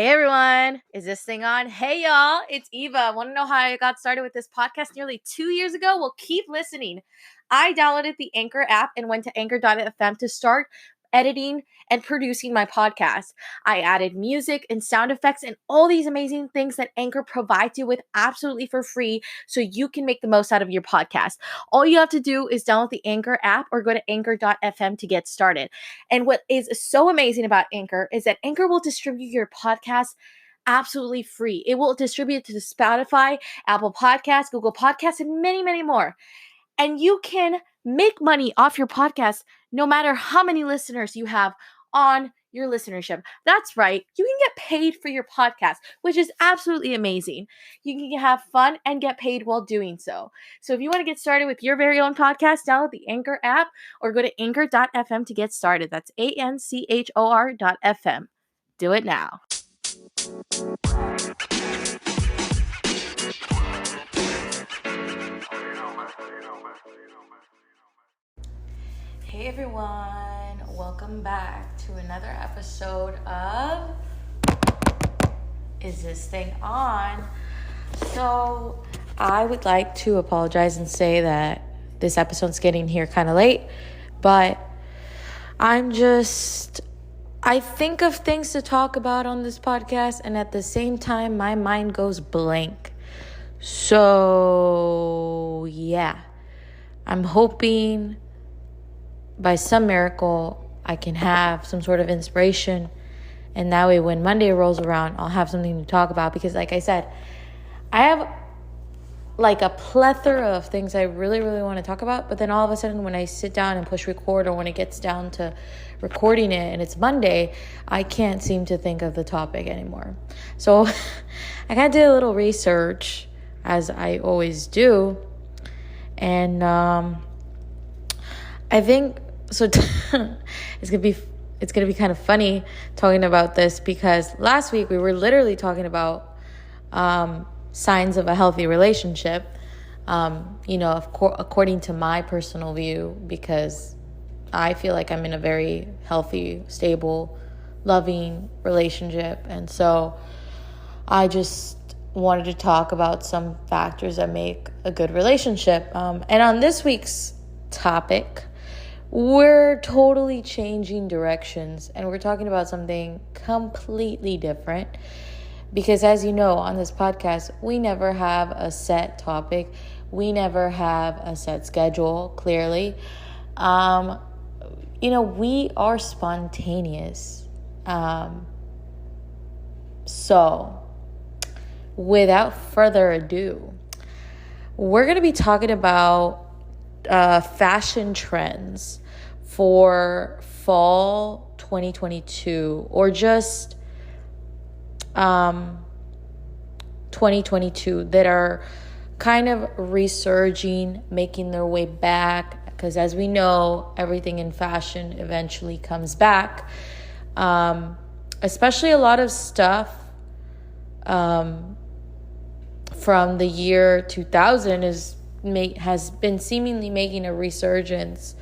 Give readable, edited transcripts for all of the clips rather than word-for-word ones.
Hey everyone, is this thing on? Hey y'all, it's Eva. Want to know how I got started with this podcast nearly 2 years ago? Well, keep listening. I downloaded the Anchor app and went to anchor.fm to start editing and producing my podcast. I added music and sound effects and all these amazing things that Anchor provides you with absolutely for free so you can make the most out of your podcast. All you have to do is download the Anchor app or go to anchor.fm to get started. And what is so amazing about Anchor is that Anchor will distribute your podcast absolutely free. It will distribute to Spotify, Apple Podcasts, Google Podcasts, and many, many more. And you can make money off your podcast no matter how many listeners you have on your listenership. That's right. You can get paid for your podcast, which is absolutely amazing. You can have fun and get paid while doing so. So if you want to get started with your very own podcast, download the Anchor app or go to anchor.fm to get started. That's anchor.fm. Do it now. Hey everyone, welcome back to another episode of Is This Thing On? So I would like to apologize and say that this episode's getting here kind of late, but I think of things to talk about on this podcast, and at the same time my mind goes blank. So yeah, I'm hoping by some miracle, I can have some sort of inspiration. And that way, when Monday rolls around, I'll have something to talk about. Because like I said, I have like a plethora of things I really, really want to talk about. But then all of a sudden, when I sit down and push record, or when it gets down to recording it and it's Monday, I can't seem to think of the topic anymore. So I kind of did a little research, as I always do. And I think... So it's gonna be kind of funny talking about this, because last week we were literally talking about signs of a healthy relationship. According to my personal view, because I feel like I'm in a very healthy, stable, loving relationship, and so I just wanted to talk about some factors that make a good relationship. And on this week's topic, we're totally changing directions, and we're talking about something completely different. Because as you know, on this podcast, we never have a set topic. We never have a set schedule, clearly. We are spontaneous. So, without further ado, we're going to be talking about fashion trends for fall 2022, or just 2022, that are kind of resurging, making their way back, because as we know, everything in fashion eventually comes back. Especially a lot of stuff from the year 2000 has been seemingly making a resurgence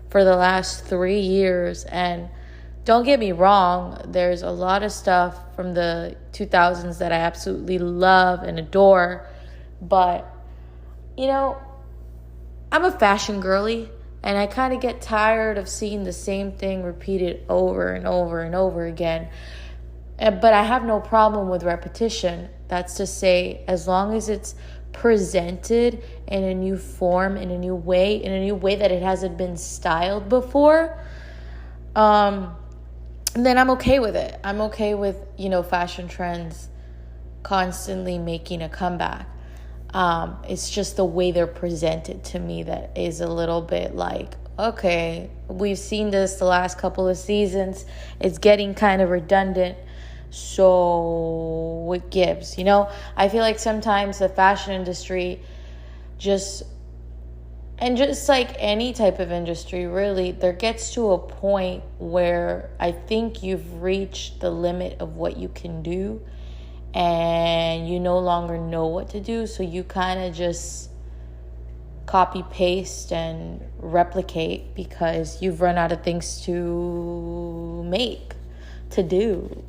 for the last 3 years. And don't get me wrong, there's a lot of stuff from the 2000s that I absolutely love and adore. But, I'm a fashion girly, and I kind of get tired of seeing the same thing repeated over and over and over again. But I have no problem with repetition. That's to say, as long as it's presented in a new form, in a new way that it hasn't been styled before, then I'm okay with it. I'm okay with, fashion trends constantly making a comeback. It's just the way they're presented to me that is a little bit like, okay, we've seen this the last couple of seasons. It's getting kind of redundant. So what gives? I feel like sometimes the fashion industry just like any type of industry, really, there gets to a point where I think you've reached the limit of what you can do, and you no longer know what to do. So you kind of just copy paste and replicate, because you've run out of things to make, to do,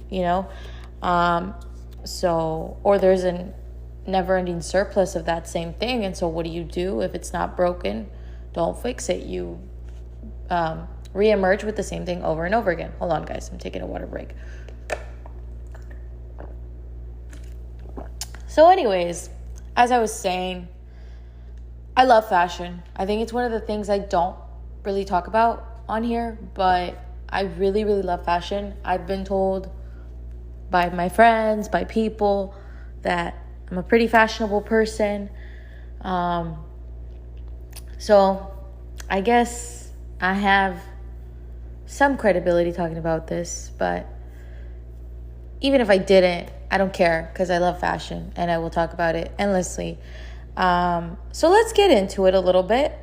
Or there's a never-ending surplus of that same thing. And so what do you do if it's not broken? Don't fix it. You reemerge with the same thing over and over again. Hold on, guys. I'm taking a water break. So anyways, as I was saying, I love fashion. I think it's one of the things I don't really talk about on here, but I really, really love fashion. I've been told by my friends, by people, that I'm a pretty fashionable person. So I guess I have some credibility talking about this, but even if I didn't, I don't care because I love fashion and I will talk about it endlessly. So let's get into it a little bit.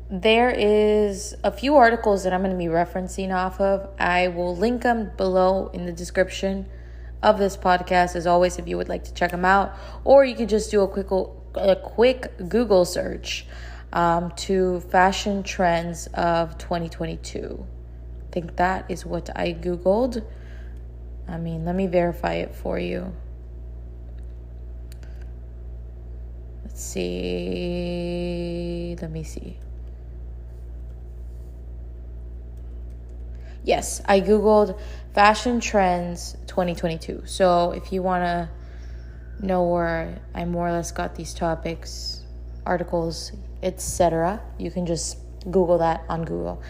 There is a few articles that I'm going to be referencing off of. I will link them below in the description of this podcast, as always, if you would like to check them out. Or you could just do a quick Google search to fashion trends of 2022. I think that is what I Googled. Let me verify it for you. Let's see. Let me see. Yes, I Googled fashion trends 2022. So if you want to know where I more or less got these topics, articles, etc., you can just Google that on Google.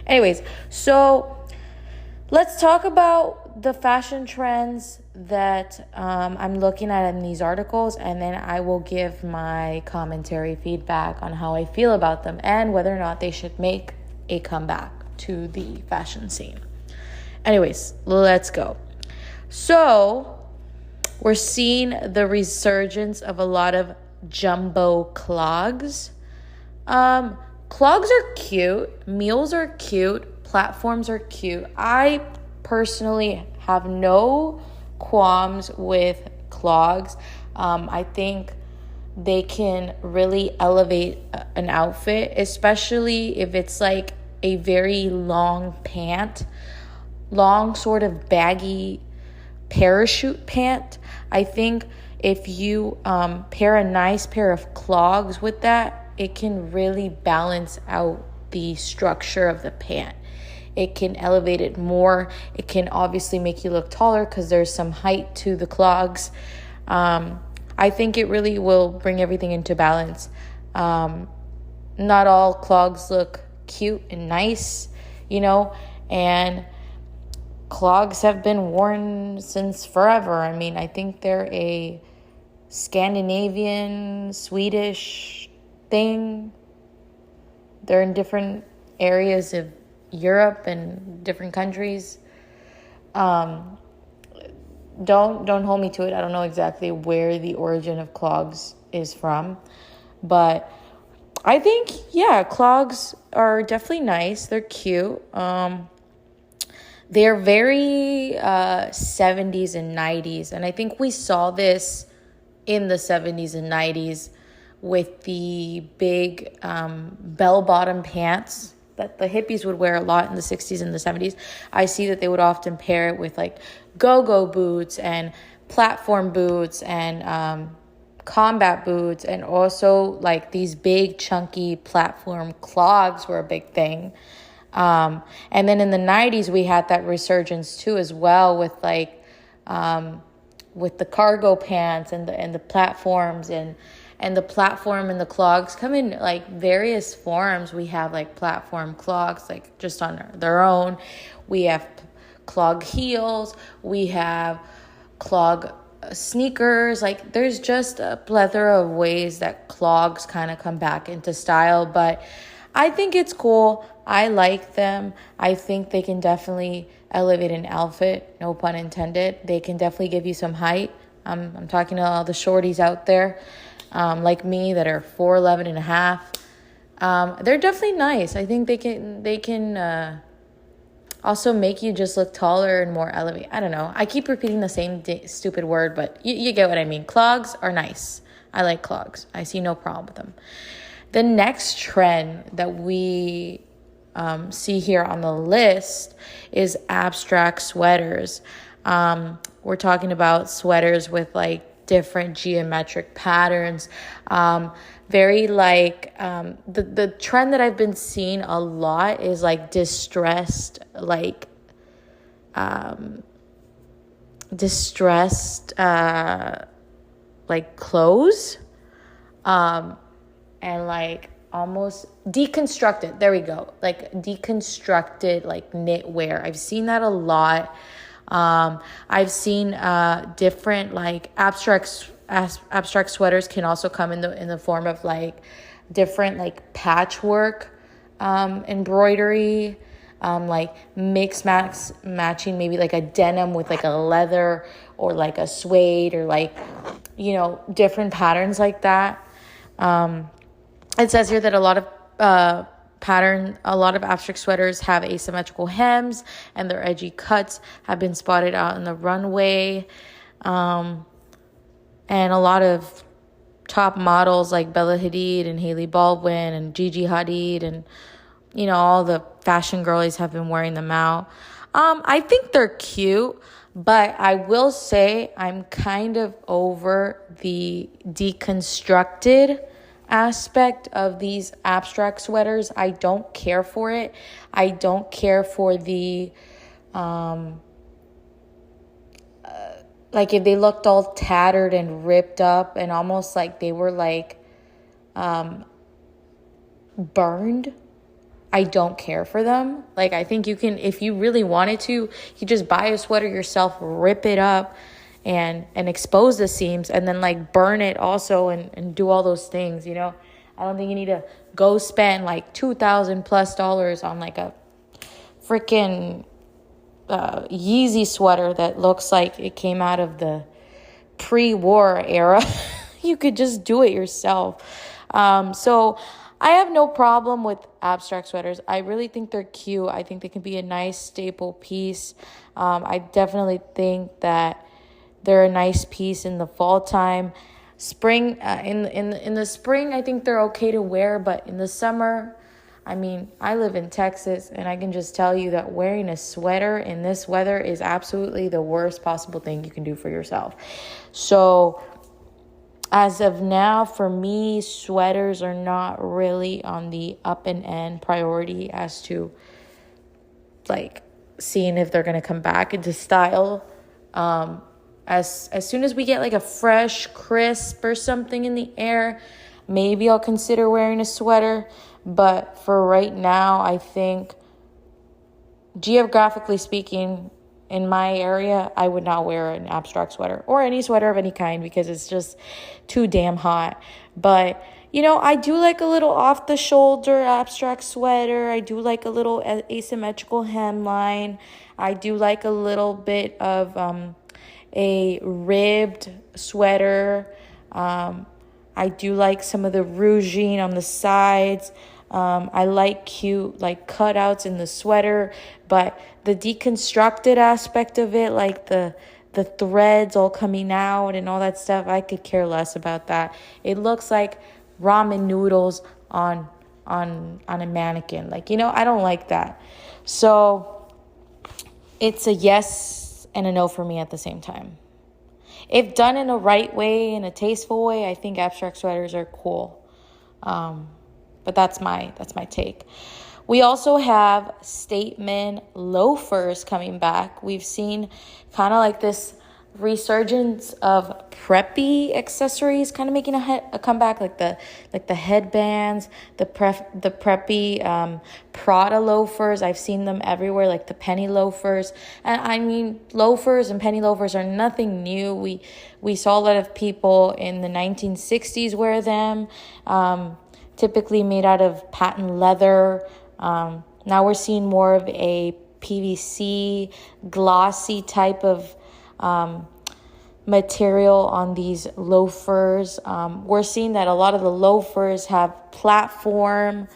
Anyways, so let's talk about the fashion trends that I'm looking at in these articles, and then I will give my commentary feedback on how I feel about them and whether or not they should make a comeback to the fashion scene. Anyways, let's go. So we're seeing the resurgence of a lot of jumbo clogs. Clogs are cute. Mules are cute. Platforms are cute. I personally have no qualms with clogs. I think they can really elevate an outfit, especially if it's like a very long pant, long sort of baggy parachute pant. I think if you pair a nice pair of clogs with that, it can really balance out the structure of the pant. It can elevate it more. It can obviously make you look taller because there's some height to the clogs. I think it really will bring everything into balance. Not all clogs look cute and nice, and clogs have been worn since forever. I think they're a Scandinavian, Swedish thing. They're in different areas of Europe and different countries. Don't hold me to it. I don't know exactly where the origin of clogs is from, but I think, clogs are definitely nice. They're cute. They're very 70s and 90s. And I think we saw this in the 70s and 90s with the big bell-bottom pants that the hippies would wear a lot in the 60s and the 70s. I see that they would often pair it with like go-go boots and platform boots and combat boots, and also like these big chunky platform clogs were a big thing. And then in the 90s we had that resurgence too as well with like with the cargo pants and the platforms, and the platform and the clogs come in like various forms. We have like platform clogs like just on their own. We have clog heels. We have clog sneakers. Like there's just a plethora of ways that clogs kind of come back into style, but I think it's cool. I like them. I think they can definitely elevate an outfit, no pun intended. They can definitely give you some height. I'm talking to all the shorties out there, like me, that are 4'11" and a half. They're definitely nice. I think they can also make you just look taller and more elevated. I don't know. I keep repeating the same stupid word, but you get what I mean. Clogs are nice. I like clogs. I see no problem with them. The next trend that we see here on the list is abstract sweaters. We're talking about sweaters with like different geometric patterns. Very like the trend that I've been seeing a lot is like distressed like clothes, and like almost deconstructed. There we go. Like deconstructed, like knitwear. I've seen that a lot. I've seen different like abstract sweaters can also come in the form of like different like patchwork, embroidery, like matching maybe like a denim with like a leather or like a suede or like, different patterns like that. It says here that a lot of abstract sweaters have asymmetrical hems and their edgy cuts have been spotted out in the runway. And a lot of top models like Bella Hadid and Hailey Baldwin and Gigi Hadid and, all the fashion girlies have been wearing them out. I think they're cute, but I will say I'm kind of over the deconstructed aspect of these abstract sweaters. I don't care for it. I don't care for the like if they looked all tattered and ripped up and almost like they were like burned. I don't care for them. Like, I think you can, if you really wanted to, you just buy a sweater yourself, rip it up and expose the seams and then like burn it also and do all those things, I don't think you need to go spend like $2,000+ on like a freaking Yeezy sweater that looks like it came out of the pre-war era. You could just do it yourself. So I have no problem with abstract sweaters. I really think they're cute. I think they can be a nice staple piece. I definitely think that they're a nice piece in the fall time. Spring, in the spring, I think they're okay to wear, but in the summer, I mean, I live in Texas, and I can just tell you that wearing a sweater in this weather is absolutely the worst possible thing you can do for yourself. So as of now, for me, sweaters are not really on the up and end priority as to like seeing if they're going to come back into style. As soon as we get like a fresh crisp or something in the air, maybe I'll consider wearing a sweater. But for right now, I think geographically speaking, in my area, I would not wear an abstract sweater or any sweater of any kind because it's just too damn hot. But, I do like a little off-the-shoulder abstract sweater. I do like a little asymmetrical hemline. I do like a little bit of a ribbed sweater. I do like some of the ruching on the sides. I like cute like cutouts in the sweater, but the deconstructed aspect of it, like the threads all coming out and all that stuff, I could care less about that. It looks like ramen noodles on a mannequin. Like, I don't like that. So it's a yes and a no for me at the same time. If done in a right way, in a tasteful way, I think abstract sweaters are cool. But that's my take. We also have statement loafers coming back. We've seen kind of like this resurgence of preppy accessories kind of making a comeback, like the headbands, the preppy Prada loafers. I've seen them everywhere, like the penny loafers. And I mean, loafers and penny loafers are nothing new. We saw a lot of people in the 1960s wear them, typically made out of patent leather. Now we're seeing more of a PVC glossy type of material on these loafers. We're seeing that a lot of the loafers have platform,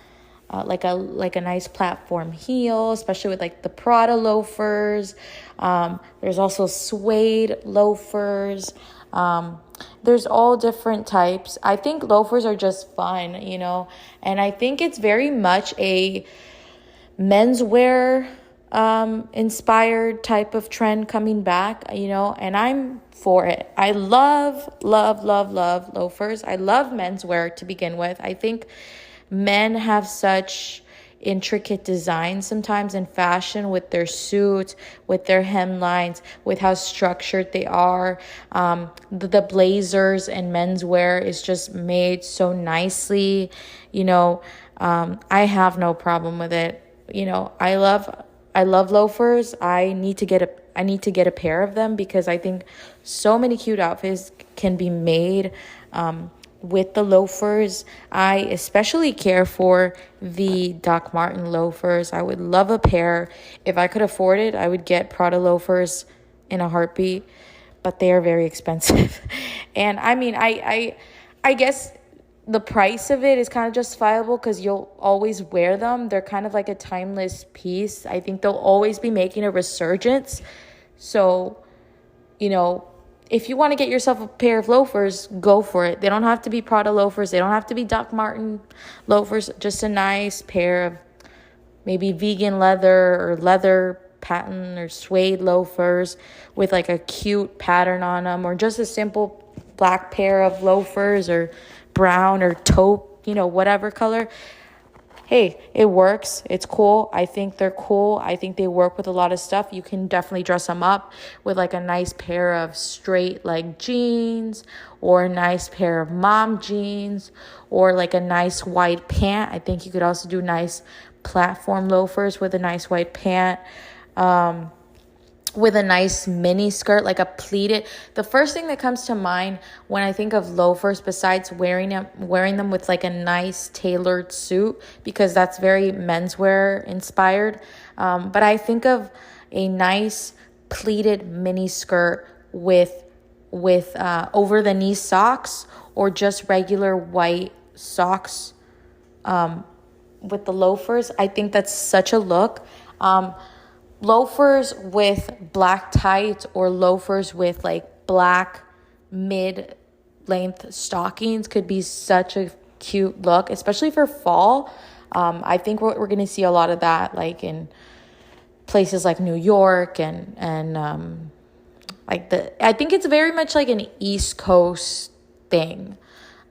like a nice platform heel, especially with like the Prada loafers. There's also suede loafers. There's all different types. I think loafers are just fun, and I think it's very much a menswear inspired type of trend coming back, and I'm for it. I love, love, love, love loafers. I love menswear to begin with. I think men have such intricate designs sometimes in fashion with their suits, with their hemlines, with how structured they are. The blazers and menswear is just made so nicely. I have no problem with it. I love loafers. I need to get a pair of them because I think so many cute outfits can be made with the loafers. I especially care for the Doc Marten loafers. I would love a pair. If I could afford it, I would get Prada loafers in a heartbeat, but they are very expensive. And I mean, I guess the price of it is kind of justifiable because you'll always wear them. They're kind of like a timeless piece. I think they'll always be making a resurgence. So, if you want to get yourself a pair of loafers, go for it. They don't have to be Prada loafers. They don't have to be Doc Marten loafers. Just a nice pair of maybe vegan leather or leather patent or suede loafers with like a cute pattern on them, or just a simple black pair of loafers or brown or taupe, whatever color. Hey, it works. It's cool. I think they're cool. I think they work with a lot of stuff. You can definitely dress them up with like a nice pair of straight leg jeans, or a nice pair of mom jeans, or like a nice white pant. I think you could also do nice platform loafers with a nice white pant. With a nice mini skirt, like a pleated. The first thing that comes to mind when I think of loafers, besides wearing them with like a nice tailored suit, because that's very menswear inspired. But I think of a nice pleated mini skirt with over the knee socks, or just regular white socks with the loafers. I think that's such a look. Loafers with black tights, or loafers with like black mid-length stockings could be such a cute look, especially for fall. I think we're going to see a lot of that, like in places like New York and I think it's very much like an East Coast thing.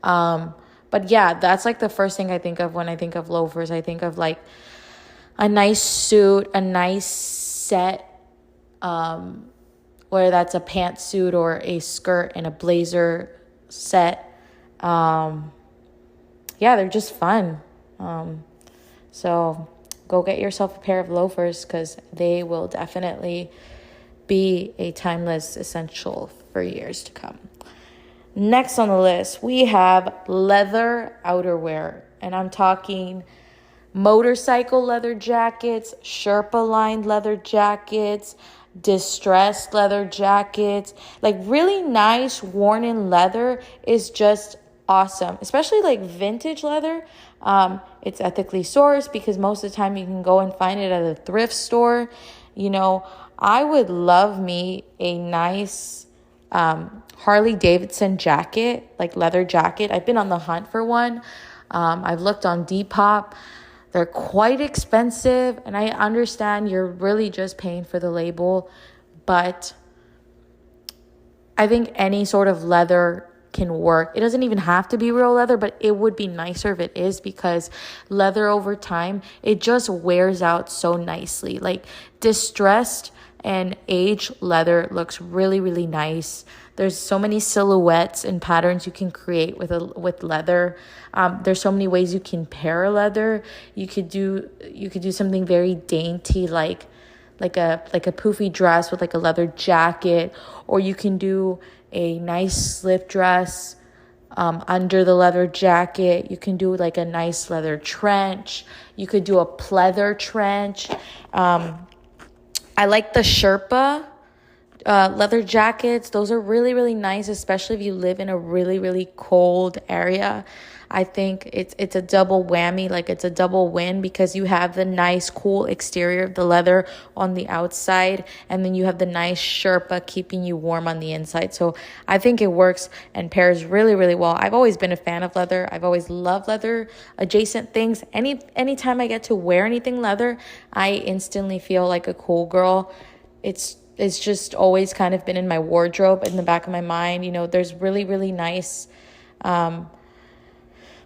But yeah, that's like the first thing I think of when I think of loafers. I think of like a nice suit, a nice set, whether that's a pantsuit or a skirt and a blazer set. Yeah, they're just fun. So go get yourself a pair of loafers, because they will definitely be a timeless essential for years to come. Next on the list, we have leather outerwear, and I'm talking motorcycle leather jackets, Sherpa-lined leather jackets, distressed leather jackets. Like really nice worn-in leather is just awesome, especially like vintage leather. It's ethically sourced because most of the time you can go and find it at a thrift store. I would love me a nice Harley Davidson jacket, like leather jacket. I've been on the hunt for one. I've looked on Depop. They're quite expensive, and I understand you're really just paying for the label, but I think any sort of leather can work. It doesn't even have to be real leather, but it would be nicer if it is, because leather over time, it just wears out so nicely. Like distressed and aged leather looks really, really nice. There's so many silhouettes and patterns you can create with leather. There's so many ways you can pair leather. You could do something very dainty, like a poofy dress with like a leather jacket, or you can do a nice slip dress under the leather jacket. You can do like a nice leather trench. You could do a pleather trench. I like the Sherpa Leather jackets, those are really, really nice, especially if you live in a really, really cold area. I think it's a double whammy, like it's a double win, because you have the nice cool exterior of the leather on the outside, and then you have the nice Sherpa keeping you warm on the inside. So I think it works and pairs really, really well. I've always been a fan of leather. I've always loved leather adjacent things. Anytime I get to wear anything leather, I instantly feel like a cool girl. It's just always kind of been in my wardrobe, in the back of my mind. You know, there's really, really nice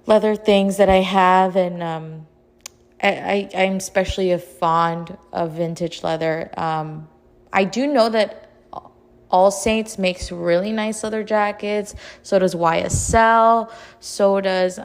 leather things that I have, and I'm especially a fond of vintage leather. I do know that All Saints makes really nice leather jackets. So does YSL. So does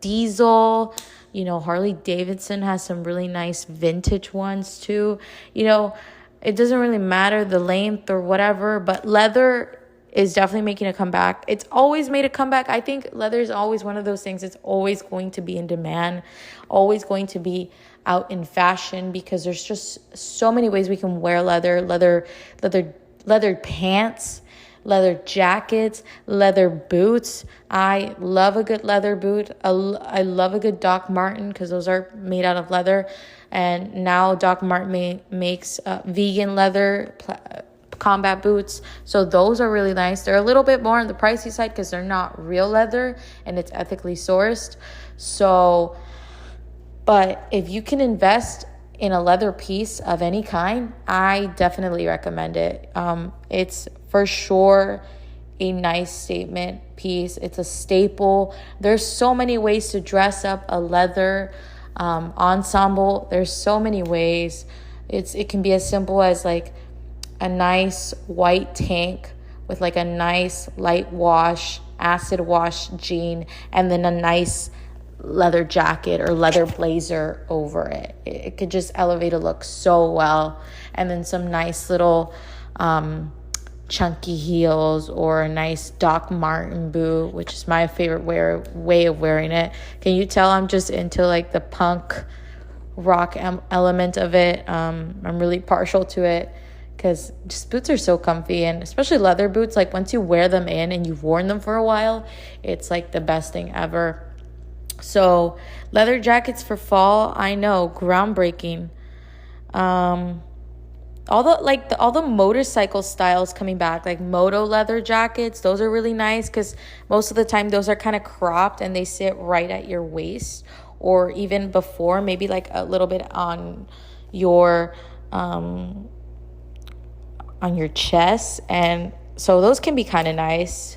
Diesel. You know, Harley Davidson has some really nice vintage ones too. You know, it doesn't really matter the length or whatever, but leather is definitely making a comeback. It's always made a comeback. I think leather is always one of those things. It's always going to be in demand, always going to be out in fashion, because there's just so many ways we can wear leather pants, leather jackets, leather boots. I love a good leather boot. I love a good Doc Marten, because those are made out of leather. And now Doc Marten makes vegan leather combat boots. So those are really nice. They're a little bit more on the pricey side because they're not real leather and it's ethically sourced. So, but if you can invest in a leather piece of any kind, I definitely recommend it. It's for sure a nice statement piece. It's a staple. There's so many ways to dress up a leather ensemble. There's so many ways. It can be as simple as like a nice white tank with like a nice light wash, acid wash jean, and then a nice leather jacket or leather blazer over it. It could just elevate a look so well. And then some nice little chunky heels, or a nice Doc Marten boot, which is my favorite way of wearing it. Can you tell I'm just into like the punk rock element of it? I'm really partial to it, because just boots are so comfy, and especially leather boots, like once you wear them in and you've worn them for a while, it's like the best thing ever. So leather jackets for fall, I know, groundbreaking. All the motorcycle styles coming back, like moto leather jackets, those are really nice, because most of the time those are kind of cropped and they sit right at your waist, or even before, maybe like a little bit on your chest. And so those can be kind of nice.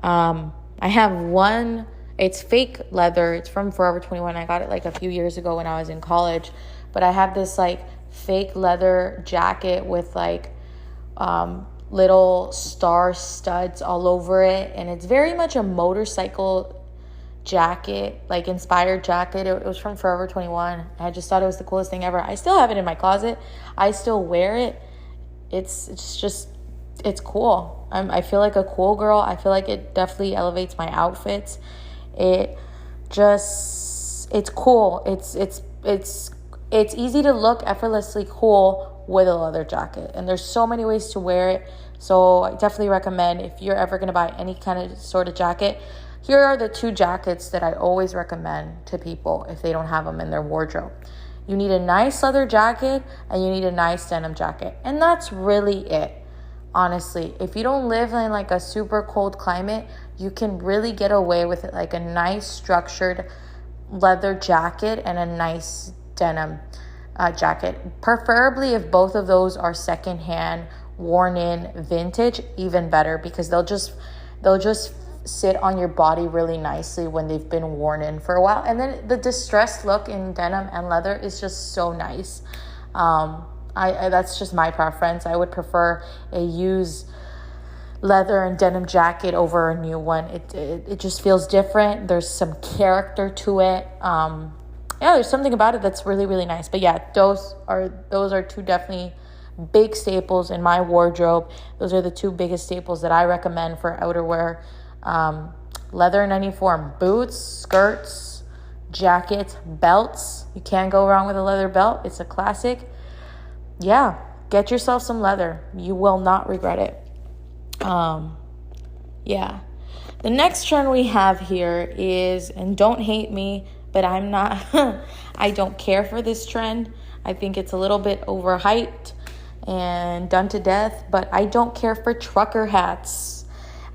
I have one, it's fake leather. It's from Forever 21. I got it like a few years ago when I was in college. But I have this like fake leather jacket with like little star studs all over it. And it's very much a motorcycle jacket, like inspired jacket. It was from Forever 21. I just thought it was the coolest thing ever. I still have it in my closet. I still wear it. It's cool. I feel like a cool girl. I feel like it definitely elevates my outfits. It's cool. It's easy to look effortlessly cool with a leather jacket, and there's so many ways to wear it. So I definitely recommend, if you're ever going to buy any kind of sort of jacket, here are the two jackets that I always recommend to people if they don't have them in their wardrobe. You need a nice leather jacket and you need a nice denim jacket. And that's really it. Honestly, if you don't live in like a super cold climate, you can really get away with it, like a nice structured leather jacket and a nice denim jacket. Preferably if both of those are secondhand, worn in, vintage, even better, because they'll just sit on your body really nicely when they've been worn in for a while. And then the distressed look in denim and leather is just so nice. I that's just my preference. I would prefer a used leather and denim jacket over a new one. It just feels different. There's some character to it. There's something about it that's really, really nice. But yeah, those are two definitely big staples in my wardrobe. Those are the two biggest staples that I recommend for outerwear. Leather in any form: boots, skirts, jackets, belts. You can't go wrong with a leather belt. It's a classic. Yeah, get yourself some leather. You will not regret it. Yeah. The next trend we have here is, and don't hate me, but I'm not, I don't care for this trend. I think it's a little bit overhyped and done to death, but I don't care for trucker hats.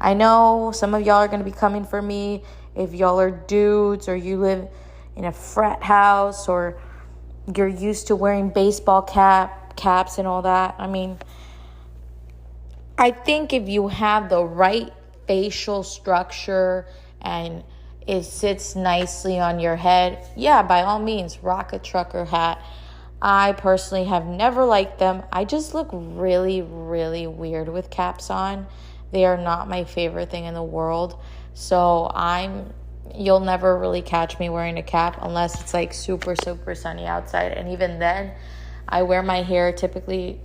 I know some of y'all are going to be coming for me if y'all are dudes or you live in a frat house or you're used to wearing baseball caps and all that. I mean, I think if you have the right facial structure and it sits nicely on your head, yeah, by all means, rock a trucker hat. I personally have never liked them. I just look really, really weird with caps on. They are not my favorite thing in the world. So you'll never really catch me wearing a cap unless it's like super, super sunny outside. And even then, I wear my hair typically,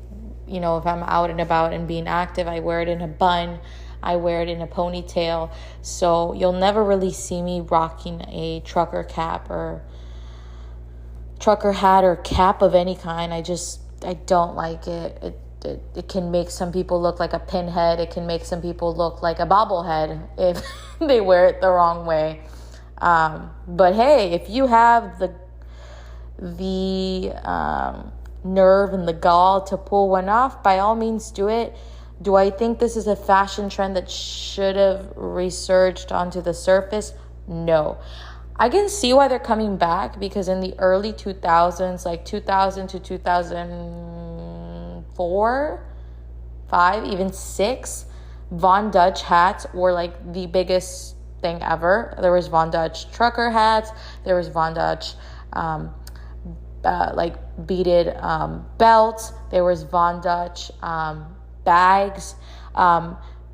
if I'm out and about and being active, I wear it in a bun. I wear it in a ponytail. So you'll never really see me rocking a trucker cap or trucker hat or cap of any kind. I don't like it. It can make some people look like a pinhead. It can make some people look like a bobblehead if they wear it the wrong way. But hey, if you have the nerve and the gall to pull one off, by all means do it. Do I think this is a fashion trend that should have resurged onto the surface? No. I can see why they're coming back, because in the early 2000s, like 2000 to 2004, 5, even 6, Von Dutch hats were like the biggest thing ever. There was Von Dutch trucker hats. There was Von Dutch like beaded belts. There was Von Dutch bags.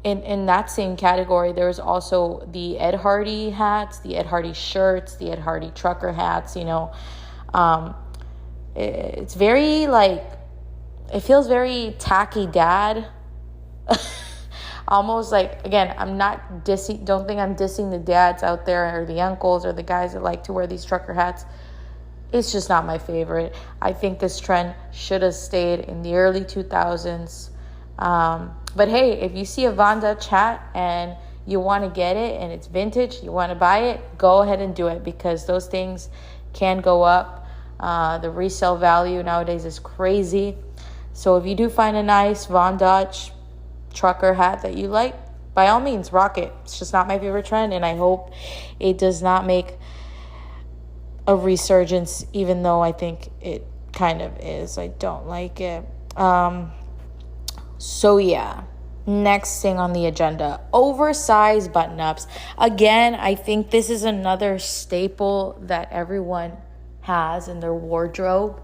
In that same category, there was also the Ed Hardy hats, the Ed Hardy shirts, the Ed Hardy trucker hats. It's very it feels very tacky dad. Almost like, again, I'm not dissing, don't think I'm dissing the dads out there or the uncles or the guys that like to wear these trucker hats. It's just not my favorite. I think this trend should have stayed in the early 2000s. But hey, if you see a Von Dutch hat and you want to get it and it's vintage, you want to buy it, go ahead and do it, because those things can go up. The resale value nowadays is crazy. So if you do find a nice Von Dutch trucker hat that you like, by all means, rock it. It's just not my favorite trend, and I hope it does not make a resurgence, even though I think it kind of is. I don't like it. So yeah, next thing on the agenda, oversized button-ups. Again, I think this is another staple that everyone has in their wardrobe.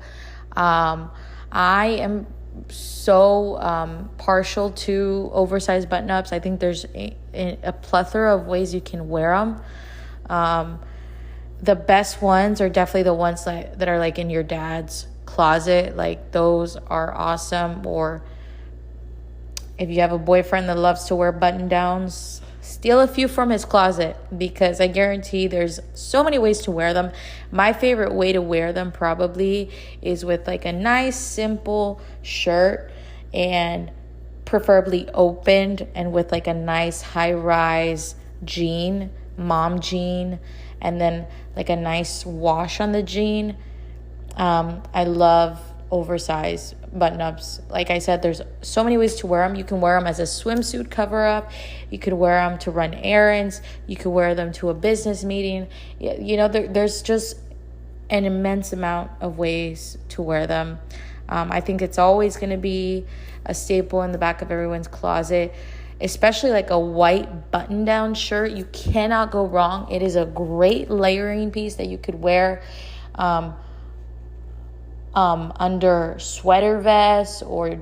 I am so partial to oversized button-ups. I think there's a plethora of ways you can wear them. The best ones are definitely the ones that are like in your dad's closet. Like, those are awesome. Or if you have a boyfriend that loves to wear button downs, steal a few from his closet, because I guarantee there's so many ways to wear them. My favorite way to wear them probably is with like a nice simple shirt, and preferably opened, and with like a nice high-rise jean, mom jean, and then like a nice wash on the jean. I love oversized button-ups. Like I said, there's so many ways to wear them. You can wear them as a swimsuit cover-up. You could wear them to run errands. You could wear them to a business meeting. There's just an immense amount of ways to wear them. I think it's always going to be a staple in the back of everyone's closet, especially like a white button-down shirt. You cannot go wrong. It is a great layering piece that you could wear under sweater vests, or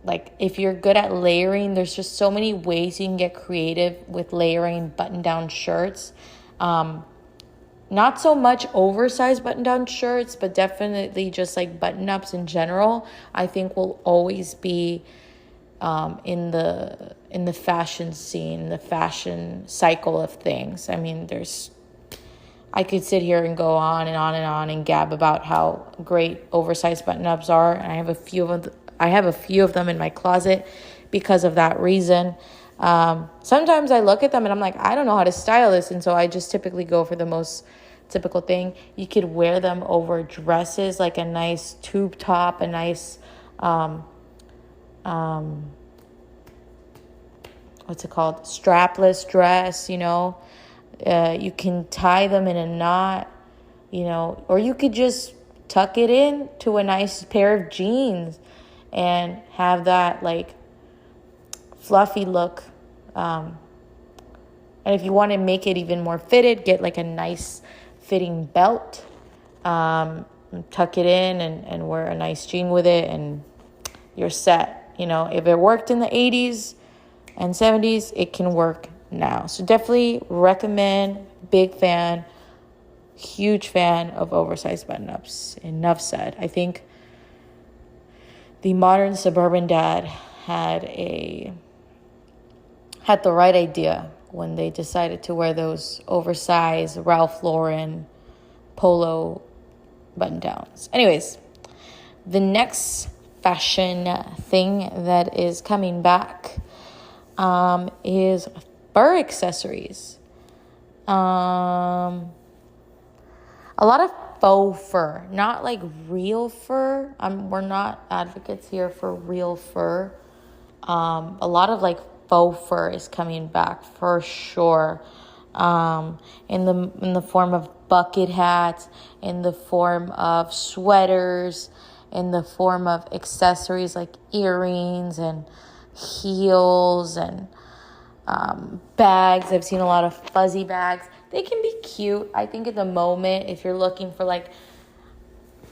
like if you're good at layering, there's just so many ways you can get creative with layering button-down shirts. Not so much oversized button-down shirts, but definitely just like button-ups in general, I think will always be in the fashion scene, the fashion cycle of things. I mean, I could sit here and go on and on and on and gab about how great oversized button-ups are, and I have a few of them in my closet because of that reason. Sometimes I look at them and I'm like, I don't know how to style this, and so I just typically go for the most typical thing. You could wear them over dresses, like a nice tube top, a nice what's it called? Strapless dress, you know. You can tie them in a knot, you know, or you could just tuck it in to a nice pair of jeans and have that like fluffy look. And if you want to make it even more fitted, get like a nice fitting belt, tuck it in and wear a nice jean with it, and you're set. You know, if it worked in the 80s and 70s, it can work now. So definitely recommend, big fan, huge fan of oversized button-ups. Enough said. I think the modern suburban dad had the right idea when they decided to wear those oversized Ralph Lauren polo button-downs. Anyways, the next fashion thing that is coming back is fur accessories. A lot of faux fur, not like real fur. We're not advocates here for real fur. A lot of like faux fur is coming back for sure. In the form of bucket hats, in the form of sweaters, in the form of accessories like earrings and heels and bags. I've seen a lot of fuzzy bags. They can be cute. I think at the moment, if you're looking for like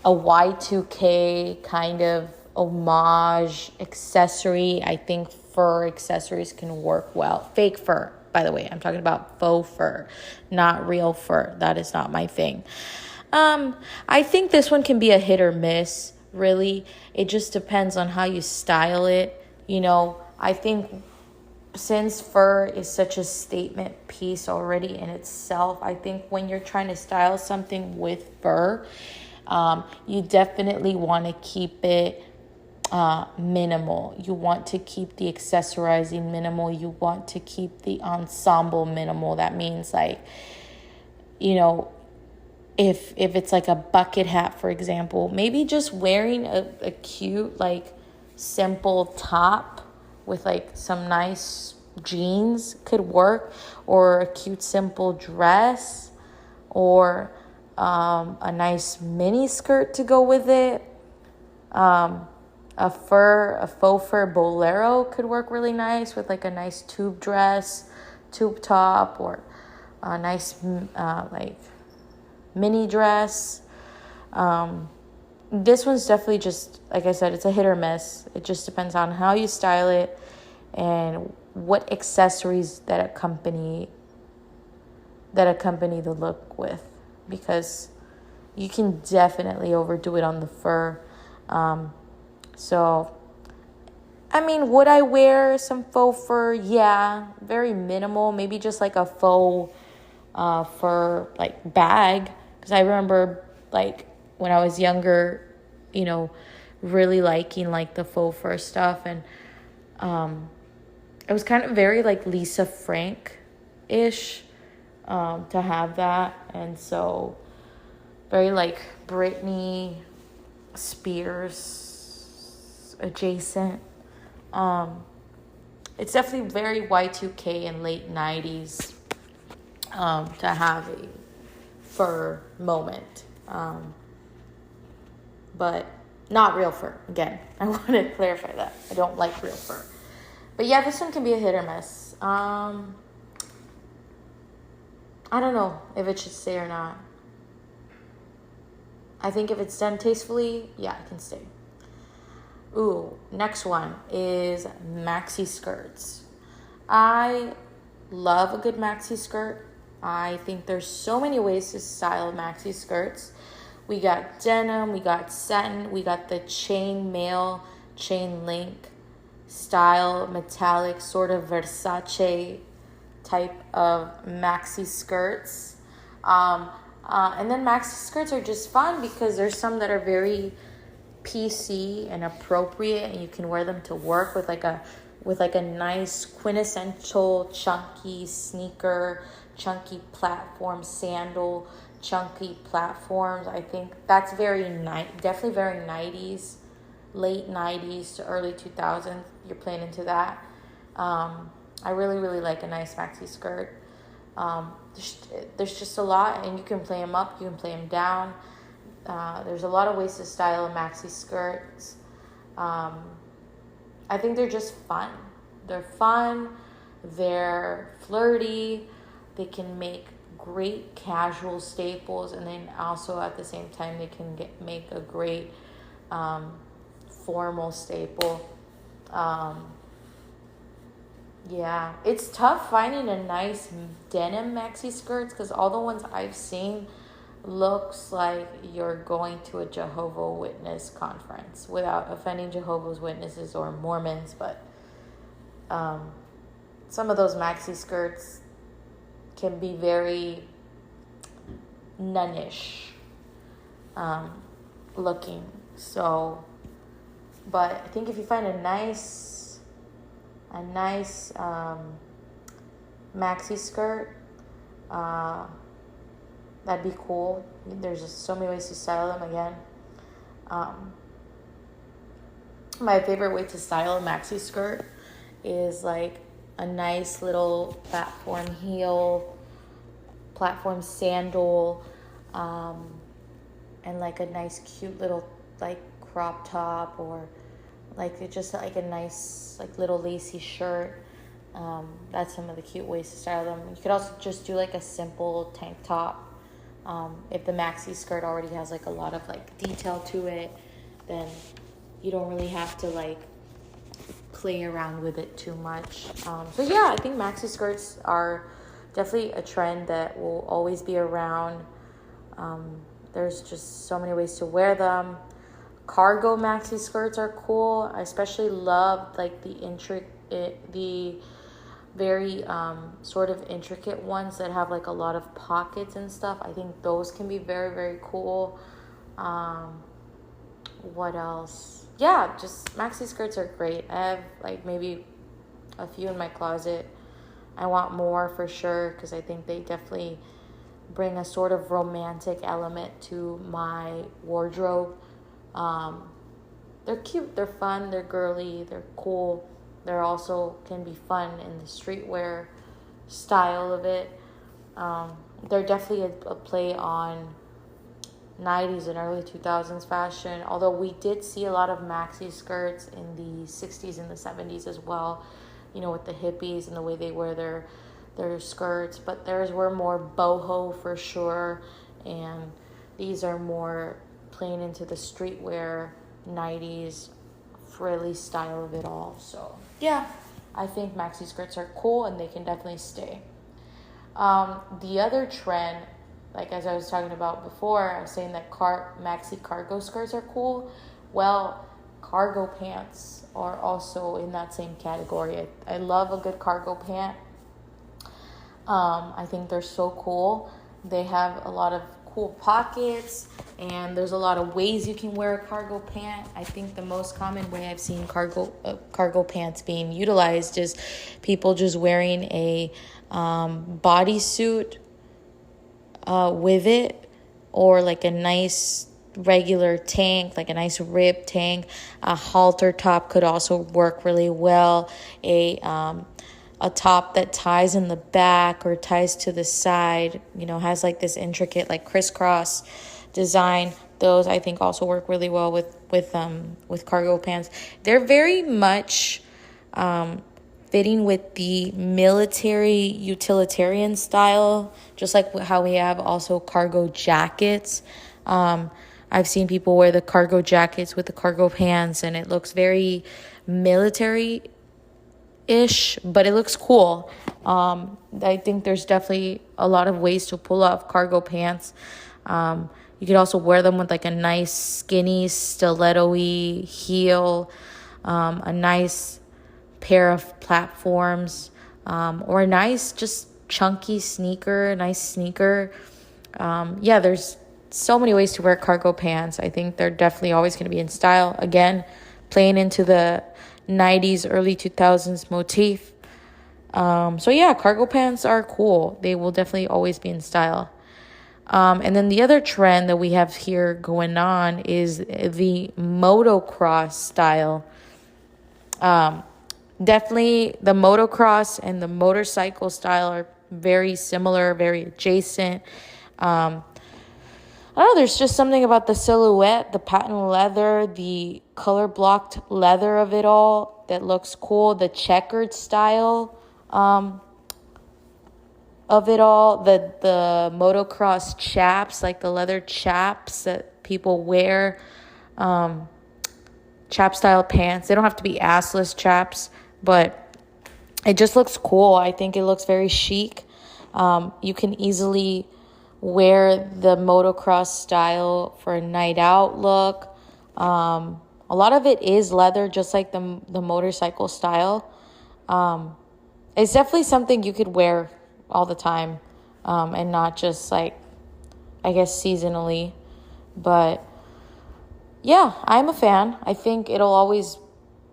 a Y2K kind of homage accessory, I think fur accessories can work well. Fake fur, by the way. I'm talking about faux fur, not real fur. That is not my thing. I think this one can be a hit or miss, really. It just depends on how you style it. You know, I think since fur is such a statement piece already in itself, I think when you're trying to style something with fur, you definitely want to keep it minimal. You want to keep the accessorizing minimal. You want to keep the ensemble minimal. That means like, you know, if it's like a bucket hat, for example, maybe just wearing a cute, like, simple top with, like, some nice jeans could work, or a cute, simple dress, or a nice mini skirt to go with it. A faux fur bolero could work really nice with, like, a nice tube dress, tube top, or a nice, like, mini dress. This one's definitely just, like I said, it's a hit or miss. It just depends on how you style it and what accessories that accompany the look with, because you can definitely overdo it on the fur. So, I mean, would I wear some faux fur? Yeah, very minimal. Maybe just like a faux fur like bag, because I remember like when I was younger, you know, really liking like the faux fur stuff, and it was kind of very like Lisa Frank-ish to have that, and so very like Britney Spears adjacent. It's definitely very Y2K and late 90s to have a fur moment. But not real fur. Again, I want to clarify that. I don't like real fur. But yeah, this one can be a hit or miss. I don't know if it should stay or not. I think if it's done tastefully, yeah, it can stay. Ooh, next one is maxi skirts. I love a good maxi skirt. I think there's so many ways to style maxi skirts. We got denim, we got satin, we got the chain mail, chain link style, metallic, sort of Versace type of maxi skirts. And then maxi skirts are just fun because there's some that are very PC and appropriate, and you can wear them to work with like a nice quintessential chunky sneaker, chunky platform sandal, chunky platforms. I think that's definitely very 90s, late 90s to early 2000s. You're playing into that. I really, really like a nice maxi skirt. There's just a lot, and you can play them up, you can play them down. There's a lot of ways to style a maxi skirts. I think they're just fun. They're fun. They're flirty. They can make great casual staples, and then also at the same time they can make a great formal staple. Yeah, it's tough finding a nice denim maxi skirts because all the ones I've seen looks like you're going to a Jehovah's Witness conference, without offending Jehovah's Witnesses or Mormons, but some of those maxi skirts can be very nunnish looking. So, but I think if you find a nice maxi skirt, that'd be cool. There's just so many ways to style them again. My favorite way to style a maxi skirt is like a nice little platform heel, platform sandal, and like a nice cute little like crop top, or like just like a nice like little lacy shirt. That's some of the cute ways to style them. You could also just do like a simple tank top. If the maxi skirt already has like a lot of like detail to it, then you don't really have to like play around with it too much. So yeah, I think maxi skirts are definitely a trend that will always be around. There's just so many ways to wear them. Cargo maxi skirts are cool. I especially love like the very sort of intricate ones that have like a lot of pockets and stuff. I think those can be very, very cool. What else? Yeah, just maxi skirts are great. I have like maybe a few in my closet. I want more for sure because I think they definitely bring a sort of romantic element to my wardrobe. They're cute, they're fun, they're girly, they're cool. They're also can be fun in the streetwear style of it. They're definitely a play on 90s and early 2000s fashion, although we did see a lot of maxi skirts in the 60s and the 70s as well, you know, with the hippies and the way they wear their skirts, but theirs were more boho for sure, and these are more playing into the streetwear 90s frilly style of it all. So yeah, I think maxi skirts are cool and they can definitely stay. The other trend, like as I was talking about before, I was saying that maxi cargo skirts are cool. Well, cargo pants are also in that same category. I love a good cargo pant. I think they're so cool. They have a lot of cool pockets, and there's a lot of ways you can wear a cargo pant. I think the most common way I've seen cargo pants being utilized is people just wearing a bodysuit with it, or like a nice regular tank, like a nice rib tank. A halter top could also work really well. A top that ties in the back or ties to the side, you know, has like this intricate like crisscross design. Those I think also work really well with cargo pants. They're very much fitting with the military utilitarian style, just like how we have also cargo jackets. I've seen people wear the cargo jackets with the cargo pants, and it looks very military ish, but it looks cool. I think there's definitely a lot of ways to pull off cargo pants. You could also wear them with like a nice skinny stiletto-y heel, a nice pair of platforms, or a nice just chunky sneaker, a nice sneaker Yeah, there's so many ways to wear cargo pants. I think they're definitely always going to be in style. Again, playing into the 90s, early 2000s motif. So yeah, cargo pants are cool. They will definitely always be in style. And then the other trend that we have here going on is the motocross style. Definitely the motocross and the motorcycle style are very similar, very adjacent. I don't know, there's just something about the silhouette, the patent leather, the color blocked leather of it all that looks cool. The checkered style of it all, the motocross chaps, like the leather chaps that people wear, chap style pants. They don't have to be assless chaps, but it just looks cool. I think it looks very chic. You can easily wear the motocross style for a night out look. A lot of it is leather, just like the motorcycle style. It's definitely something you could wear all the time, and not just like, I guess, seasonally. But yeah, I'm a fan. I think it'll always,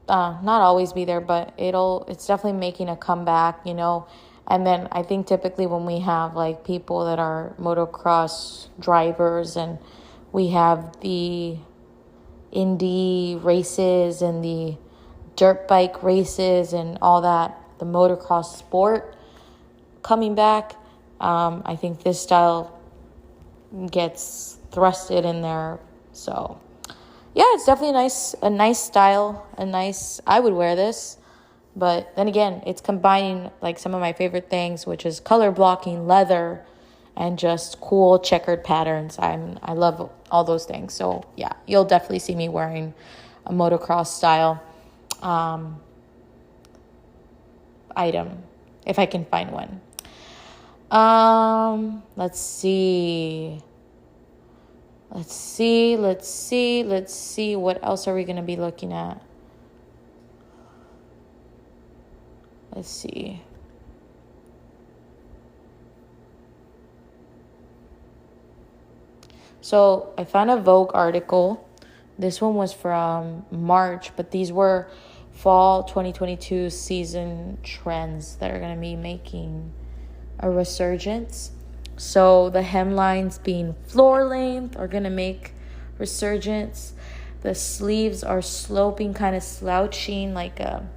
not always be there, but it's definitely making a comeback, And then I think typically when we have like people that are motocross drivers and we have the Indy races and the dirt bike races and all that, the motocross sport coming back, I think this style gets thrusted in there. So yeah, it's definitely a nice style, I would wear this. But then again, it's combining like some of my favorite things, which is color blocking, leather, and just cool checkered patterns. I love all those things. So yeah, you'll definitely see me wearing a motocross style item if I can find one. Let's see. What else are we going to be looking at? Let's see. So I found a Vogue article. This one was from March, but these were fall 2022 season trends that are going to be making a resurgence. So the hemlines being floor length are going to make resurgence. The sleeves are sloping, kind of slouching, like a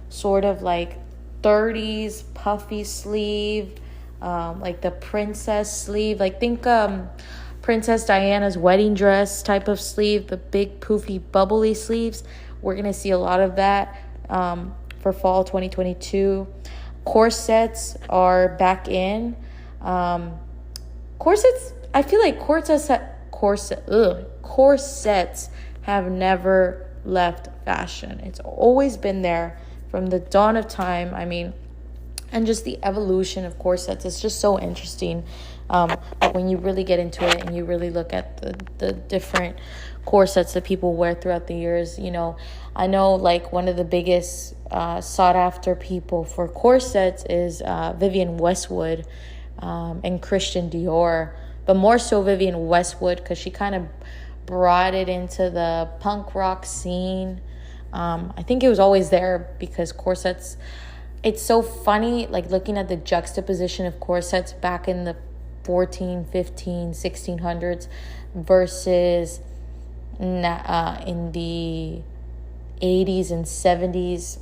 sort of like 30s puffy sleeve, like the princess sleeve. Like think Princess Diana's wedding dress type of sleeve, the big poofy bubbly sleeves. We're going to see a lot of that for fall 2022. Corsets are back in. Corsets, I feel like corsets have never left fashion. It's always been there from the dawn of time. I mean, and just the evolution of corsets is just so interesting. But when you really get into it and you really look at the different corsets that people wear throughout the years, I know like one of the biggest sought after people for corsets is Vivienne Westwood and Christian Dior, but more so Vivienne Westwood because she kind of brought it into the punk rock scene. I think it was always there because corsets, it's so funny, like looking at the juxtaposition of corsets back in the 14, 15, 1600s versus in the 80s and 70s,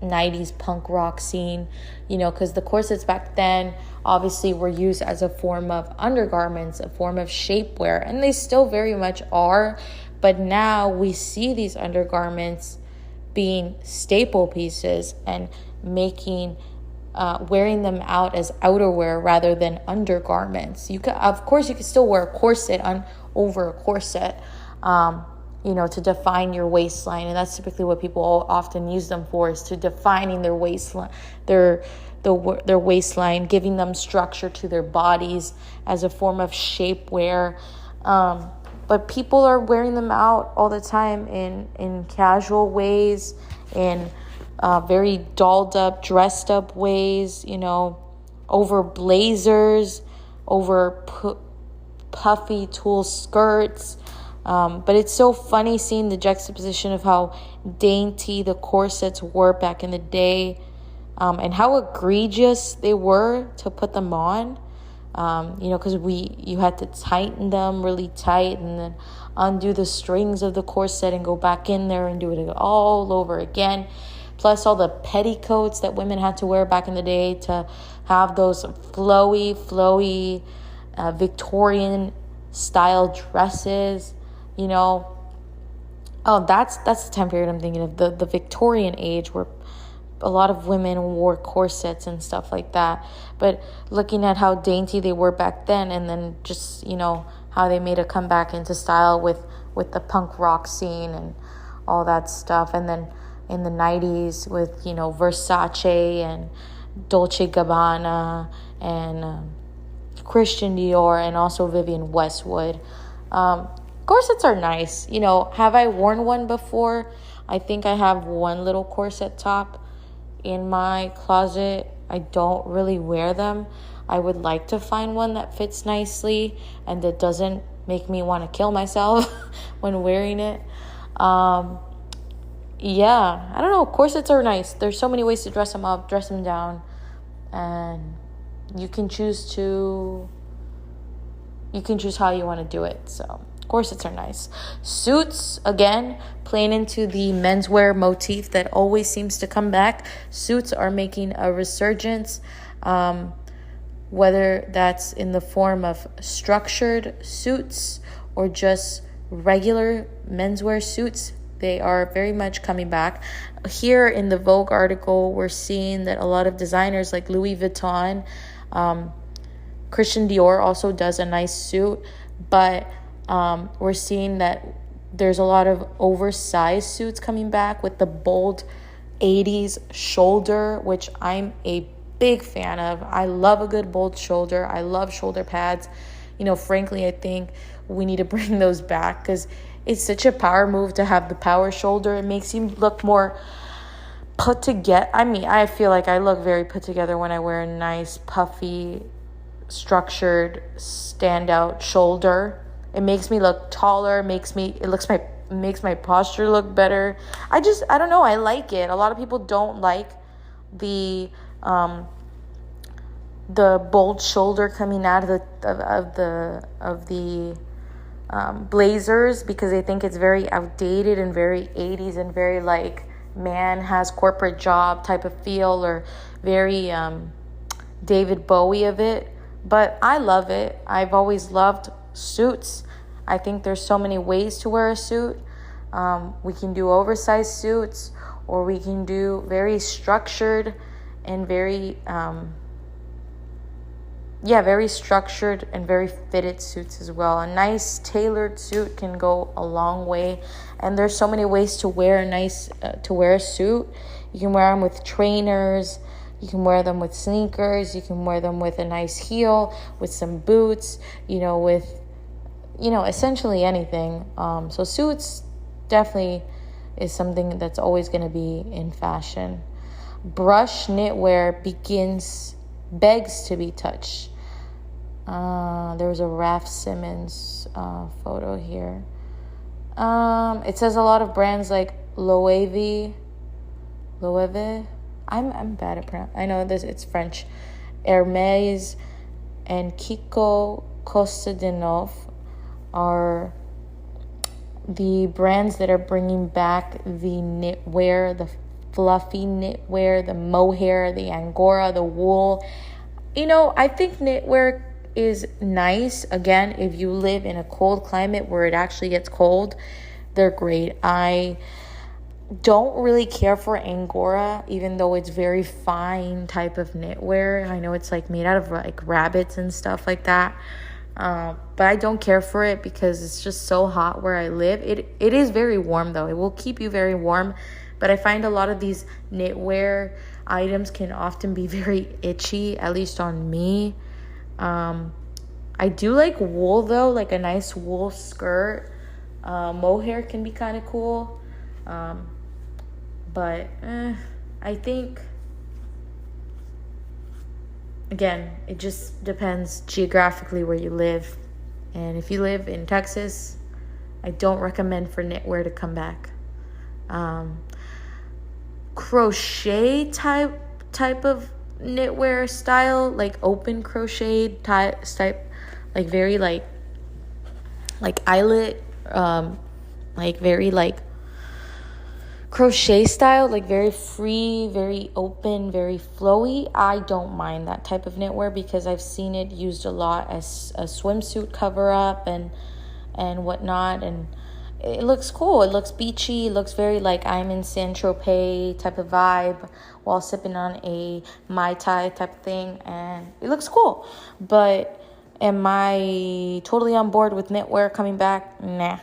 90s punk rock scene, because the corsets back then obviously were used as a form of undergarments, a form of shapewear, and they still very much are. But now we see these undergarments being staple pieces and wearing them out as outerwear rather than undergarments. Of course, you can still wear a corset over a corset, to define your waistline, and that's typically what people often use them for, is to defining their waistline, their waistline, giving them structure to their bodies as a form of shapewear. But people are wearing them out all the time in casual ways, in very dolled up, dressed up ways, over blazers, over puffy tulle skirts. But it's so funny seeing the juxtaposition of how dainty the corsets were back in the day, and how egregious they were to put them on. Because you had to tighten them really tight and then undo the strings of the corset and go back in there and do it all over again. Plus all the petticoats that women had to wear back in the day to have those flowy, Victorian style dresses, Oh, that's the time period I'm thinking of, the Victorian age, where a lot of women wore corsets and stuff like that. But looking at how dainty they were back then, and then just, how they made a comeback into style with the punk rock scene and all that stuff. And then in the 90s with, Versace and Dolce Gabbana and Christian Dior and also Vivienne Westwood. Corsets are nice. Have I worn one before? I think I have one little corset top in my closet. I don't really wear them. I would like to find one that fits nicely and that doesn't make me want to kill myself when wearing it. Yeah, I don't know. Corsets are nice. There's so many ways to dress them up, dress them down, and you can choose how you want to do it. So corsets are nice. Suits, again, playing into the menswear motif that always seems to come back. Suits are making a resurgence, whether that's in the form of structured suits or just regular menswear suits. They are very much coming back. Here in the Vogue article, we're seeing that a lot of designers like Louis Vuitton, Christian Dior also does a nice suit, but we're seeing that there's a lot of oversized suits coming back with the bold 80s shoulder, which I'm a big fan of. I love a good bold shoulder. I love shoulder pads. Frankly, I think we need to bring those back because it's such a power move to have the power shoulder. It makes you look more put together. I feel like I look very put together when I wear a nice, puffy, structured, standout shoulder. It makes me look taller, makes my posture look better. I don't know, I like it. A lot of people don't like the bold shoulder coming out of the blazers because they think it's very outdated and very 80s and very like man has corporate job type of feel, or very David Bowie of it. But I love it. I've always loved suits. I think there's so many ways to wear a suit. We can do oversized suits, or we can do very structured and very structured and very fitted suits as well. A nice tailored suit can go a long way, and there's so many ways to wear a suit. You can wear them with trainers. You can wear them with sneakers. You can wear them with a nice heel, with some boots, with, essentially anything. So suits definitely is something that's always going to be in fashion. Brush knitwear begs to be touched. There was a Raf Simons photo here. It says a lot of brands like Loewe. I'm bad at pronounce. I know this. It's French. Hermès and Kiko Kostadinov are the brands that are bringing back the knitwear, the fluffy knitwear, the mohair, the angora, the wool. I think knitwear is nice. Again, if you live in a cold climate where it actually gets cold, they're great. I don't really care for angora, even though it's very fine type of knitwear. I know it's like made out of like rabbits and stuff like that. But I don't care for it because it's just so hot where I live. It is very warm though. It will keep you very warm. But I find a lot of these knitwear items can often be very itchy, at least on me. I do like wool though, like a nice wool skirt. Mohair can be kind of cool. But I think, again, it just depends geographically where you live And if you live in Texas, I don't recommend for knitwear to come back. Crochet type of knitwear style, like open crochet type, like very like eyelet, like very like crochet style, like very free, very open, very flowy. I don't mind that type of knitwear because I've seen it used a lot as a swimsuit cover up and whatnot, and it looks cool. It looks beachy. It looks very like I'm in Saint Tropez type of vibe while sipping on a Mai Tai type of thing, and it looks cool. But am I totally on board with knitwear coming back? Nah,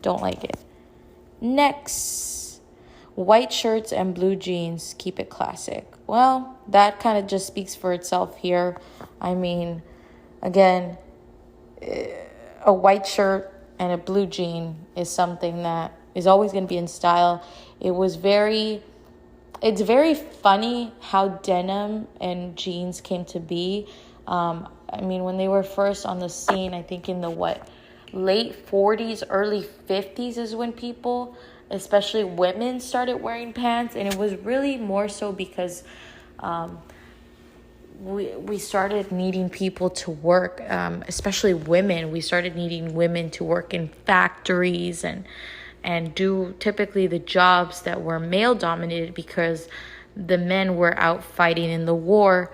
don't like it. Next, white shirts and blue jeans, keep it classic. Well, that kind of just speaks for itself here. I mean, again, a white shirt and a blue jean is something that is always going to be in style. It's very funny how denim and jeans came to be. I mean, when they were first on the scene, I think in the late 40s, early 50s is when people, especially women, started wearing pants. And it was really more so because we started needing people to work, especially women. We started needing women to work in factories and do typically the jobs that were male dominated because the men were out fighting in the war.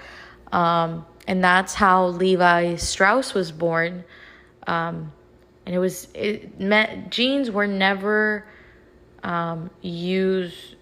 And that's how Levi Strauss was born. And jeans were never used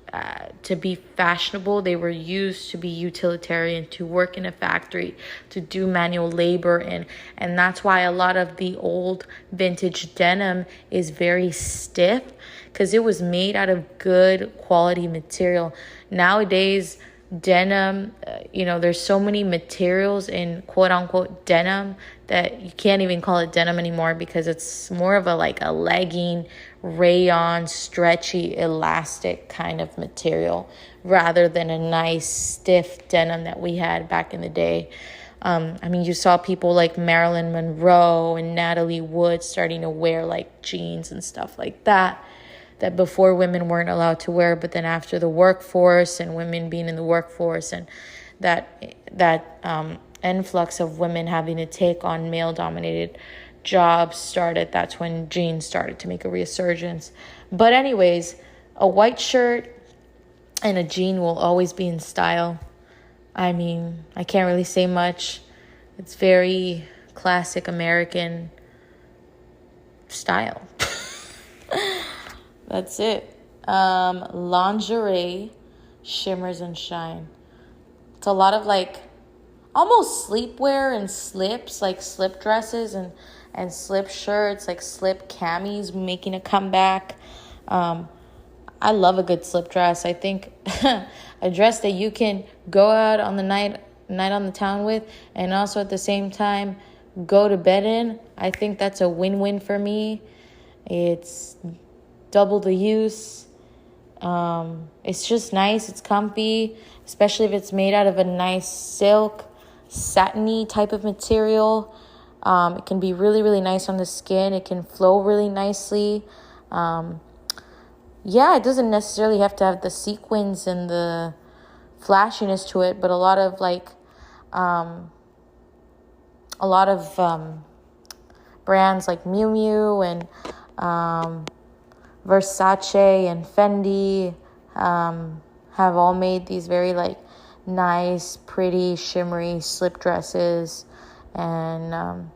to be fashionable. They were used to be utilitarian, to work in a factory, to do manual labor, and that's why a lot of the old vintage denim is very stiff, because it was made out of good quality material. Nowadays, denim, there's so many materials in quote unquote denim that you can't even call it denim anymore, because it's more of a legging, rayon, stretchy, elastic kind of material rather than a nice stiff denim that we had back in the day. You saw people like Marilyn Monroe and Natalie Wood starting to wear like jeans and stuff like that before women weren't allowed to wear. But then after the workforce and women being in the workforce and that influx of women having to take on male dominated jobs started, that's when jeans started to make a resurgence. But anyways, a white shirt and a jean will always be in style. I mean, I can't really say much. It's very classic American style. That's it. Lingerie, shimmers and shine. It's a lot of almost sleepwear and slips, like slip dresses and slip shirts, like slip camis making a comeback. I love a good slip dress. I think a dress that you can go out on the night on the town with, and also at the same time go to bed in. I think that's a win-win for me. It's double the use. It's just nice. It's comfy, especially if it's made out of a nice silk, satiny type of material. It can be really, really nice on the skin. It can flow really nicely. It doesn't necessarily have to have the sequins and the flashiness to it, but a lot of brands like Miu Miu and Versace and Fendi have all made these very nice, pretty, shimmery slip dresses. And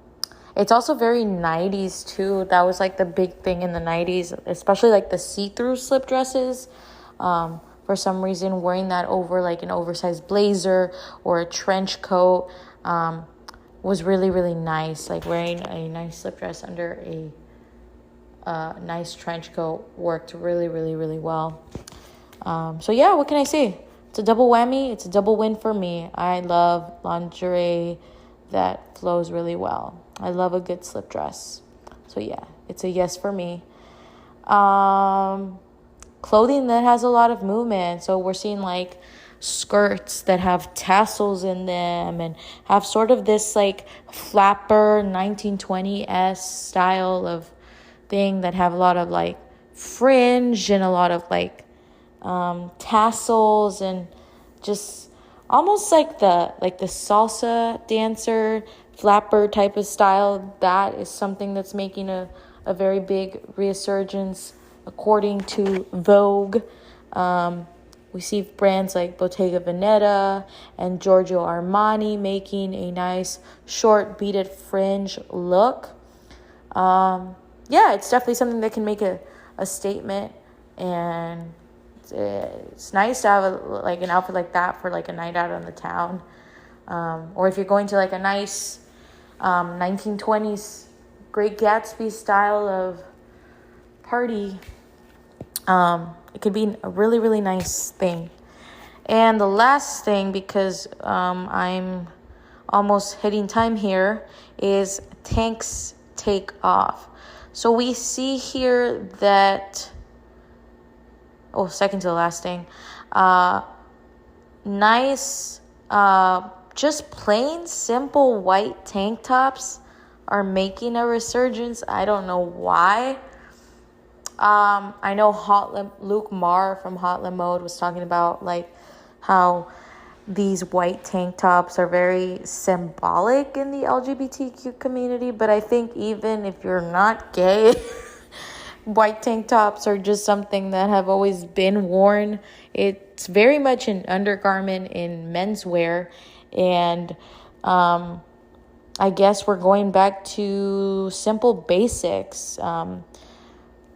it's also very 90s too. That was the big thing in the 90s, especially the see-through slip dresses. For some reason, wearing that over an oversized blazer or a trench coat was really, really nice. Wearing a nice slip dress under a nice trench coat worked really, really, really well. What can I say? It's a double whammy. It's a double win for me. I love lingerie that flows really well. I love a good slip dress. So it's a yes for me. Clothing that has a lot of movement. So we're seeing skirts that have tassels in them and have sort of this like flapper 1920s style of thing that have a lot of like fringe and a lot of like tassels and just almost like the salsa dancer flapper type of style. That is something that's making a very big resurgence according to Vogue. We see brands like Bottega Veneta and Giorgio Armani making a nice short beaded fringe look. Yeah, it's definitely something that can make a statement, and it's nice to have an outfit like that for like a night out on the town, or if you're going to like a nice 1920s Great Gatsby style of party. It could be a really, really nice thing. And the last thing, because I'm almost hitting time here, is tanks take off. So we see here that, second to the last thing, nice, just plain simple white tank tops are making a resurgence. I don't know why. I know Luke Marr from Hotline Mode was talking about like how these white tank tops are very symbolic in the LGBTQ community, but I think even if you're not gay, white tank tops are just something that have always been worn. It's very much an undergarment in menswear, and I guess we're going back to simple basics.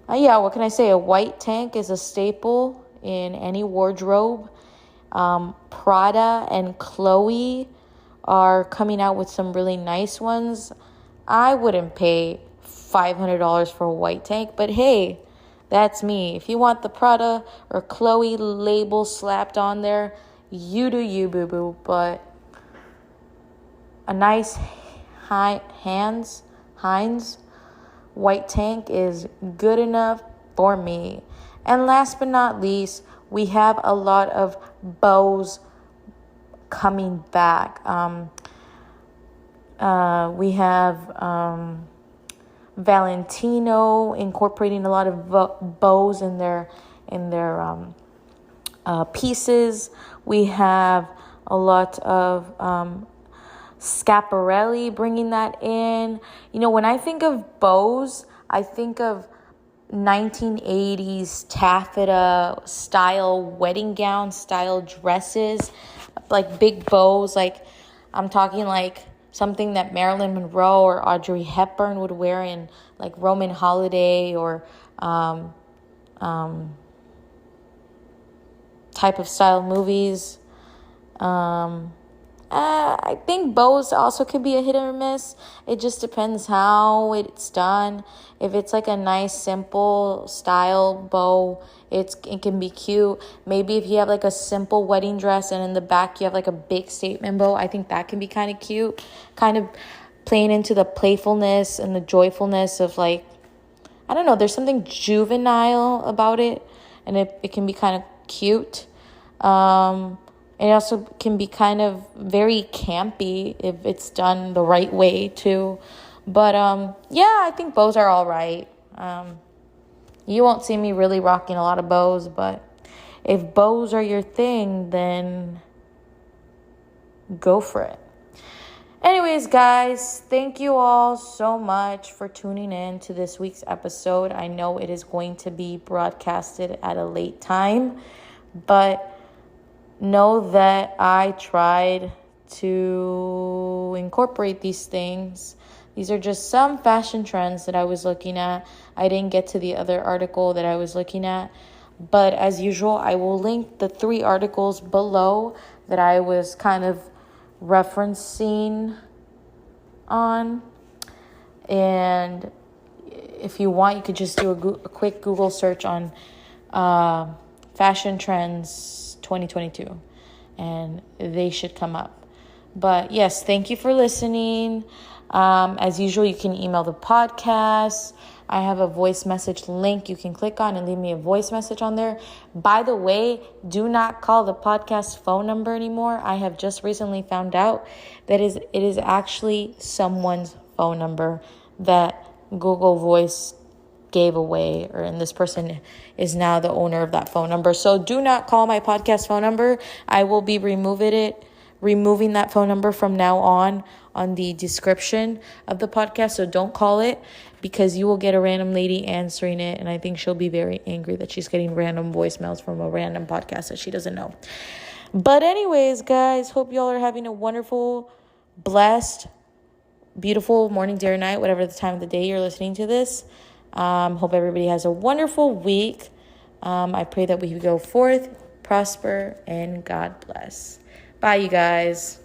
What can I say? A white tank is a staple in any wardrobe. Prada and Chloe are coming out with some really nice ones. I wouldn't pay $500 for a white tank, but hey, that's me. If you want the Prada or Chloe label slapped on there, you do you, boo-boo. But a nice Heinz white tank is good enough for me. And last but not least, we have a lot of bows coming back. We have Valentino incorporating a lot of bows in their pieces. We have a lot of Schiaparelli bringing that in. You know, when I think of bows, I think of 1980s taffeta style wedding gown style dresses, like big bows. Like I'm talking like something that Marilyn Monroe or Audrey Hepburn would wear in like Roman holiday or type of style movies. I think bows also could be a hit or miss. It just depends how it's done. If it's like a nice, simple style bow, it can be cute. Maybe if you have like a simple wedding dress and in the back you have like a big statement bow, I think that can be kind of cute. Kind of playing into the playfulness and the joyfulness of like, I don't know, there's something juvenile about it, and it can be kind of cute. It also can be kind of very campy if it's done the right way too. But I think bows are all right. You won't see me really rocking a lot of bows, but if bows are your thing, then go for it. Anyways, guys, thank you all so much for tuning in to this week's episode. I know it is going to be broadcasted at a late time, but know that I tried to incorporate these things. These are just some fashion trends that I was looking at. I didn't get to the other article that I was looking at. But as usual, I will link the 3 articles below that I was kind of referencing on. And if you want, you could just do a quick Google search on fashion trends 2022, and they should come up. But yes, thank you for listening. As usual, you can email the podcast I have a voice message link you can click on and leave me a voice message on there. By the way, do not call the podcast phone number anymore. I have just recently found out that it is actually someone's phone number that Google Voice gave away, and this person is now the owner of that phone number. So do not call my podcast phone number. I will be removing that phone number from now on the description of the podcast. So don't call it, because you will get a random lady answering it, and I think she'll be very angry that she's getting random voicemails from a random podcast that she doesn't know. But anyways, guys, hope y'all are having a wonderful, blessed, beautiful morning, day, or night, whatever the time of the day you're listening to this. Hope everybody has a wonderful week. I pray that we go forth, prosper, and God bless. Bye, you guys.